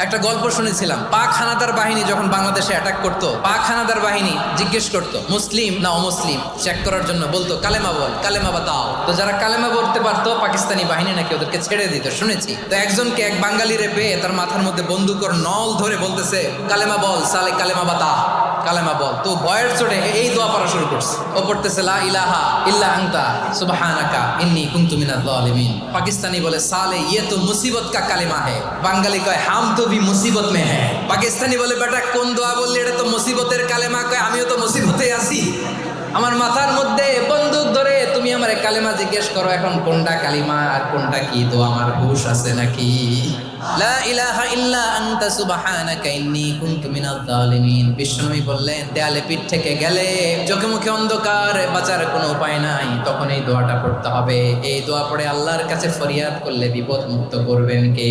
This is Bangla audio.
একটা গল্প শুনেছিলাম, পাক হানাদার বাহিনী যখন বাংলাদেশে অ্যাটাক করতো, পাক হানাদার বাহিনী জিজ্ঞেস করতো মুসলিম না অমুসলিম চেক করার জন্য, বলতো কালেমা বল, কালেমা বাতাও। তো যারা কালেমা বলতে পারতো পাকিস্তানি বাহিনী নাকি ওদেরকে ছেড়ে দিত, শুনেছি। তো একজনকে এক বাঙালিরে পেয়ে তার মাথার মধ্যে বন্দুকর নল ধরে বলতেছে কালেমা বল সালে, কালেমা বাতা, কালেমা বল। তো ভয়ের চোটে এই দোয়া পড়া শুরু করছে। ও পড়তেছে লা ইলাহা ইল্লা আনতা সুবহানাকা ইন্নী কুনতু মিনাজ জালিমিন। পাকিস্তানি বলে সালে ইয়ে তো মুসিবত কা কালেমা হে। বাঙালি কয় হাম তো ভি মুসিবত মে হ্যাঁ। পাকিস্তানি বলে বেটা কোন দোয়া বললি, এটা তো মুসিবতের কালেমা। কয় আমিও তো মুসিবতে আছি, আমার মাথার মধ্যে বন্দুক ধরে তুমি আমার কালেমা জিজ্ঞেস করো, এখন কোনটা কালিমা আর কোনটা কি দোয়া আমার হুঁশ আছে নাকি? লা ইলাহা ইল্লা আনতা সুবহানাকা ইন্নী কুনতু মিনাজ জালিমিন। বিশ্বনবী বললেন দেয়ালে পিঠ থেকে গেলে, চোখে মুখে অন্ধকার, বাঁচার কোনো উপায় নাই, তখন এই দোয়াটা পড়তে হবে। এই দোয়া পড়ে আল্লাহর কাছে ফরিয়াদ করলে বিপদ মুক্ত করবেন কে?